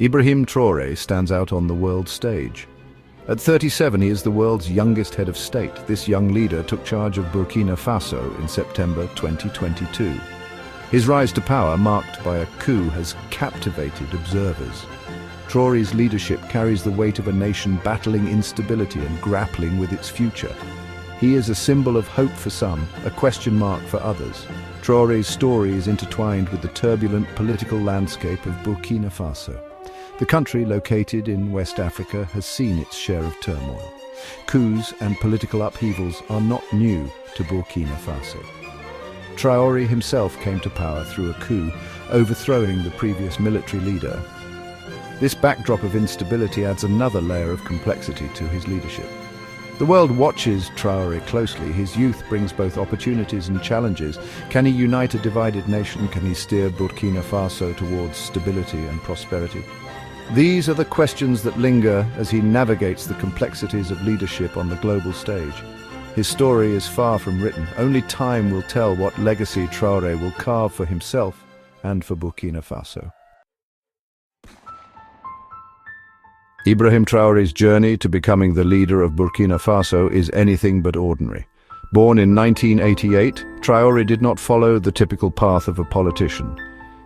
Ibrahim Traore stands out on the world stage. At 37, he is the world's youngest head of state. This young leader took charge of Burkina Faso in September 2022. His rise to power, marked by a coup, has captivated observers. Traore's leadership carries the weight of a nation battling instability and grappling with its future. He is a symbol of hope for some, a question mark for others. Traore's story is intertwined with the turbulent political landscape of Burkina Faso. The country, located in West Africa, has seen its share of turmoil. Coups and political upheavals are not new to Burkina Faso. Traore himself came to power through a coup, overthrowing the previous military leader. This backdrop of instability adds another layer of complexity to his leadership. The world watches Traore closely. His youth brings both opportunities and challenges. Can he unite a divided nation? Can he steer Burkina Faso towards stability and prosperity? These are the questions that linger as he navigates the complexities of leadership on the global stage. His story is far from written. Only time will tell what legacy Traore will carve for himself and for Burkina Faso. Ibrahim Traore's journey to becoming the leader of Burkina Faso is anything but ordinary. Born in 1988, Traore did not follow the typical path of a politician.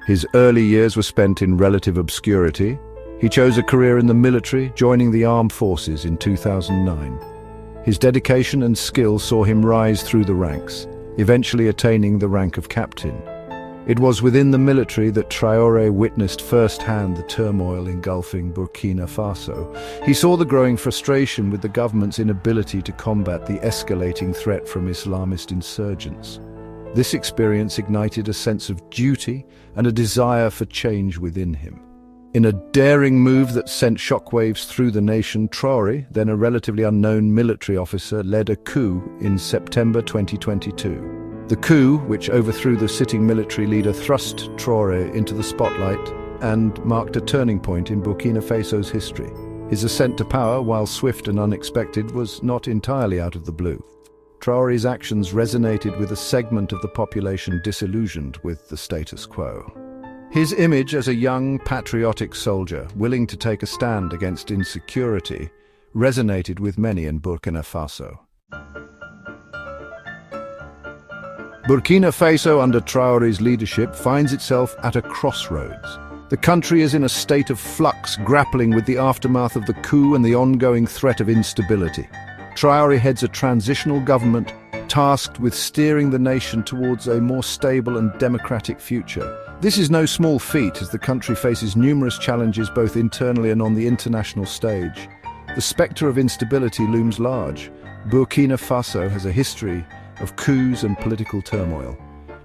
His early years were spent in relative obscurity. He chose a career in the military, joining the armed forces in 2009. His dedication and skill saw him rise through the ranks, eventually attaining the rank of captain. It was within the military that Traore witnessed firsthand the turmoil engulfing Burkina Faso. He saw the growing frustration with the government's inability to combat the escalating threat from Islamist insurgents. This experience ignited a sense of duty and a desire for change within him. In a daring move that sent shockwaves through the nation, Traore, then a relatively unknown military officer, led a coup in September 2022. The coup, which overthrew the sitting military leader, thrust Traore into the spotlight and marked a turning point in Burkina Faso's history. His ascent to power, while swift and unexpected, was not entirely out of the blue. Traore's actions resonated with a segment of the population disillusioned with the status quo. His image as a young, patriotic soldier, willing to take a stand against insecurity, resonated with many in Burkina Faso. Burkina Faso, under Traore's leadership, finds itself at a crossroads. The country is in a state of flux, grappling with the aftermath of the coup and the ongoing threat of instability. Traore heads a transitional government tasked with steering the nation towards a more stable and democratic future. This is no small feat, as the country faces numerous challenges both internally and on the international stage. The spectre of instability looms large. Burkina Faso has a history of coups and political turmoil.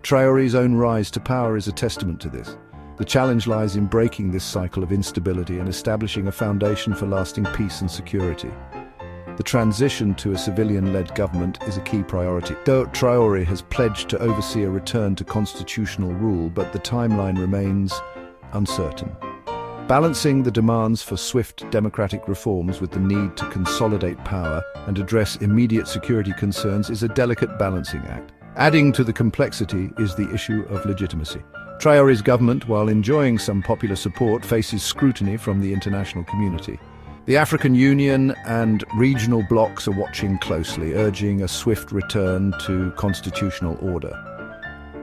Traore's own rise to power is a testament to this. The challenge lies in breaking this cycle of instability and establishing a foundation for lasting peace and security. The transition to a civilian-led government is a key priority. Traore has pledged to oversee a return to constitutional rule, but the timeline remains uncertain. Balancing the demands for swift democratic reforms with the need to consolidate power and address immediate security concerns is a delicate balancing act. Adding to the complexity is the issue of legitimacy. Traore's government, while enjoying some popular support, faces scrutiny from the international community. The African Union and regional blocs are watching closely, urging a swift return to constitutional order.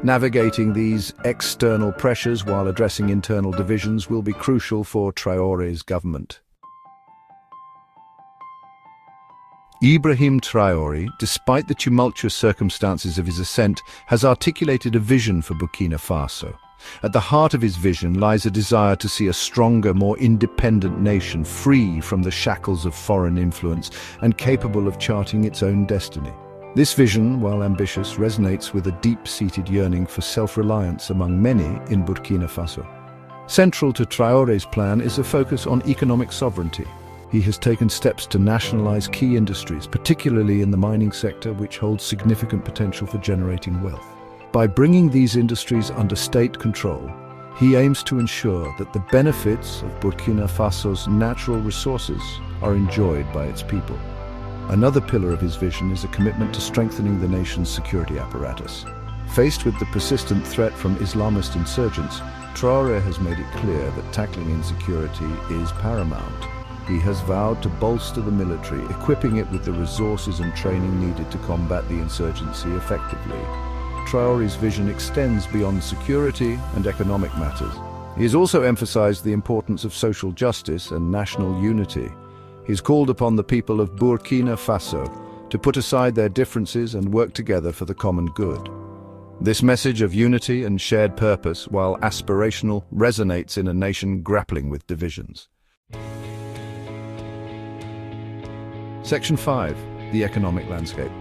Navigating these external pressures while addressing internal divisions will be crucial for Traore's government. Ibrahim Traore, despite the tumultuous circumstances of his ascent, has articulated a vision for Burkina Faso. At the heart of his vision lies a desire to see a stronger, more independent nation, free from the shackles of foreign influence and capable of charting its own destiny. This vision, while ambitious, resonates with a deep-seated yearning for self-reliance among many in Burkina Faso. Central to Traore's plan is a focus on economic sovereignty. He has taken steps to nationalize key industries, particularly in the mining sector, which holds significant potential for generating wealth. By bringing these industries under state control, he aims to ensure that the benefits of Burkina Faso's natural resources are enjoyed by its people. Another pillar of his vision is a commitment to strengthening the nation's security apparatus. Faced with the persistent threat from Islamist insurgents, Traore has made it clear that tackling insecurity is paramount. He has vowed to bolster the military, equipping it with the resources and training needed to combat the insurgency effectively. Traore's vision extends beyond security and economic matters. He has also emphasized the importance of social justice and national unity. He has called upon the people of Burkina Faso to put aside their differences and work together for the common good. This message of unity and shared purpose, while aspirational, resonates in a nation grappling with divisions. Section 5. The economic landscape.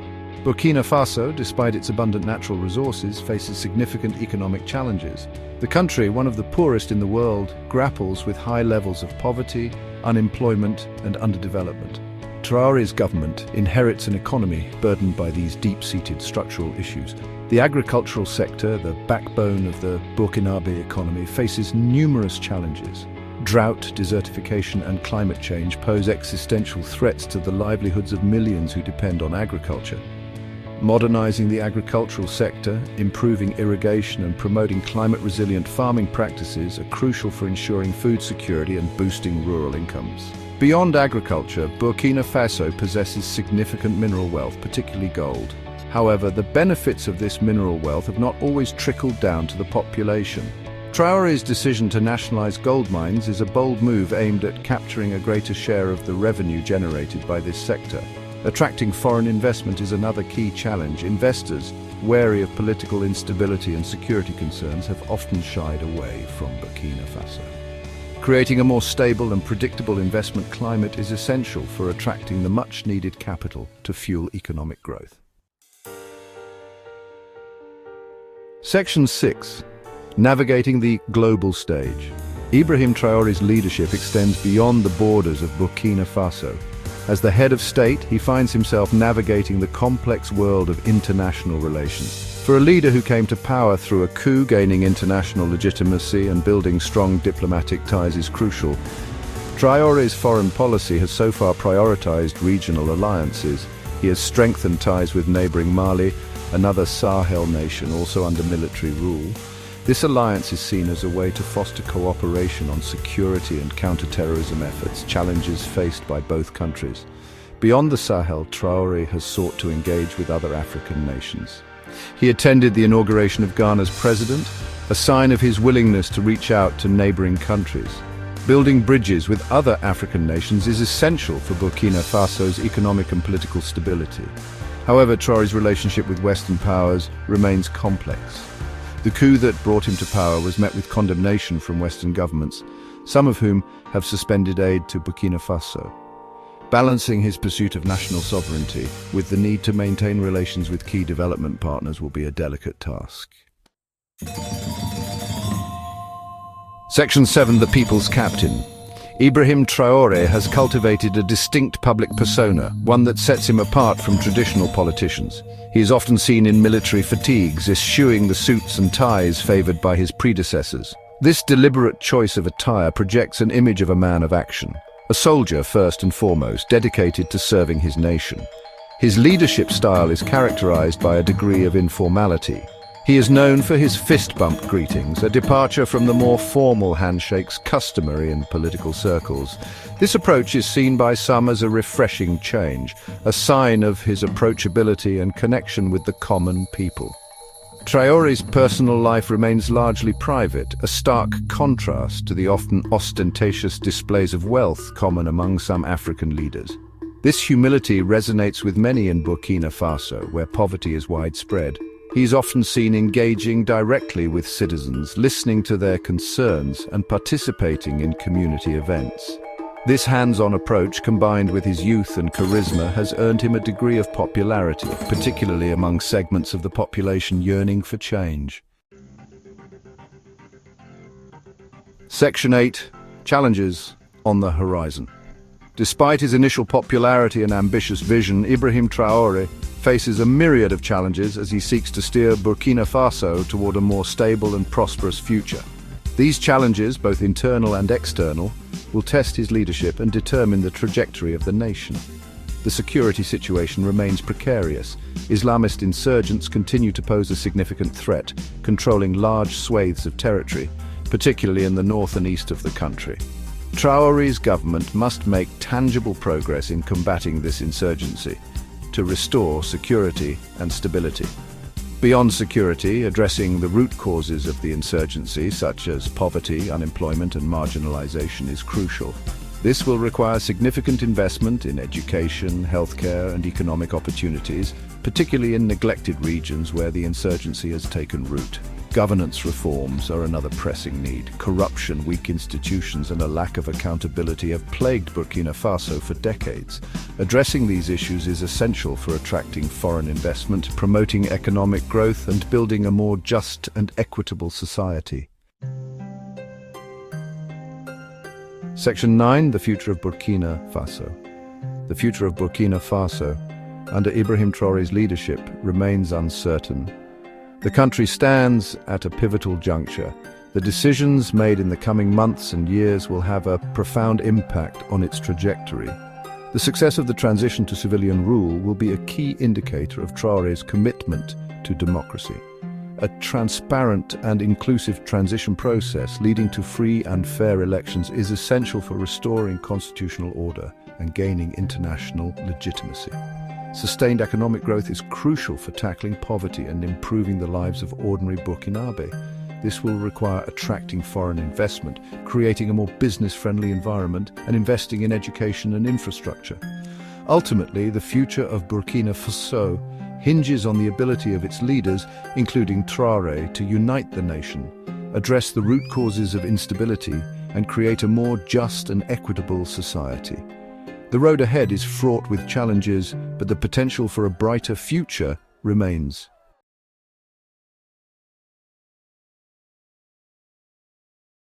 Burkina Faso, despite its abundant natural resources, faces significant economic challenges. The country, one of the poorest in the world, grapples with high levels of poverty, unemployment, and underdevelopment. Traore's government inherits an economy burdened by these deep-seated structural issues. The agricultural sector, the backbone of the Burkinabe economy, faces numerous challenges. Drought, desertification, and climate change pose existential threats to the livelihoods of millions who depend on agriculture. Modernizing the agricultural sector, improving irrigation, and promoting climate-resilient farming practices are crucial for ensuring food security and boosting rural incomes. Beyond agriculture, Burkina Faso possesses significant mineral wealth, particularly gold. However, the benefits of this mineral wealth have not always trickled down to the population. Traore's decision to nationalize gold mines is a bold move aimed at capturing a greater share of the revenue generated by this sector. Attracting foreign investment is another key challenge. Investors, wary of political instability and security concerns, have often shied away from Burkina Faso. Creating a more stable and predictable investment climate is essential for attracting the much-needed capital to fuel economic growth. Section 6. Navigating the global stage. Ibrahim Traore's leadership extends beyond the borders of Burkina Faso. As the head of state, he finds himself navigating the complex world of international relations. For a leader who came to power through a coup, gaining international legitimacy and building strong diplomatic ties is crucial. Traore's foreign policy has so far prioritized regional alliances. He has strengthened ties with neighboring Mali, another Sahel nation also under military rule. This alliance is seen as a way to foster cooperation on security and counter-terrorism efforts, challenges faced by both countries. Beyond the Sahel, Traore has sought to engage with other African nations. He attended the inauguration of Ghana's president, a sign of his willingness to reach out to neighboring countries. Building bridges with other African nations is essential for Burkina Faso's economic and political stability. However, Traore's relationship with Western powers remains complex. The coup that brought him to power was met with condemnation from Western governments, some of whom have suspended aid to Burkina Faso. Balancing his pursuit of national sovereignty with the need to maintain relations with key development partners will be a delicate task. Section 7. The People's Captain. Ibrahim Traore has cultivated a distinct public persona, one that sets him apart from traditional politicians. He is often seen in military fatigues, eschewing the suits and ties favored by his predecessors. This deliberate choice of attire projects an image of a man of action, a soldier first and foremost, dedicated to serving his nation. His leadership style is characterized by a degree of informality. He is known for his fist-bump greetings, a departure from the more formal handshakes customary in political circles. This approach is seen by some as a refreshing change, a sign of his approachability and connection with the common people. Traore's personal life remains largely private, a stark contrast to the often ostentatious displays of wealth common among some African leaders. This humility resonates with many in Burkina Faso, where poverty is widespread. He is often seen engaging directly with citizens, listening to their concerns, and participating in community events. This hands-on approach, combined with his youth and charisma, has earned him a degree of popularity, particularly among segments of the population yearning for change. Section 8. Challenges on the horizon. Despite his initial popularity and ambitious vision, Ibrahim Traore faces a myriad of challenges as he seeks to steer Burkina Faso toward a more stable and prosperous future. These challenges, both internal and external, will test his leadership and determine the trajectory of the nation. the security situation remains precarious. Islamist insurgents continue to pose a significant threat, controlling large swathes of territory, particularly in the north and east of the country. Traore's government must make tangible progress in combating this insurgency to restore security and stability. Beyond security, addressing the root causes of the insurgency, such as poverty, unemployment, and marginalization, is crucial. This will require significant investment in education, healthcare, and economic opportunities, particularly in neglected regions where the insurgency has taken root. Governance reforms are another pressing need. Corruption, weak institutions, and a lack of accountability have plagued Burkina Faso for decades. Addressing these issues is essential for attracting foreign investment, promoting economic growth, and building a more just and equitable society. Section 9. The future of Burkina Faso. The future of Burkina Faso, under Ibrahim Traore's leadership, remains uncertain. The country stands at a pivotal juncture. The decisions made in the coming months and years will have a profound impact on its trajectory. The success of the transition to civilian rule will be a key indicator of Traore's commitment to democracy. A transparent and inclusive transition process leading to free and fair elections is essential for restoring constitutional order and gaining international legitimacy. Sustained economic growth is crucial for tackling poverty and improving the lives of ordinary Burkinabe. This will require attracting foreign investment, creating a more business-friendly environment, and investing in education and infrastructure. Ultimately, the future of Burkina Faso hinges on the ability of its leaders, including Traore, to unite the nation, address the root causes of instability, and create a more just and equitable society. The road ahead is fraught with challenges, but the potential for a brighter future remains.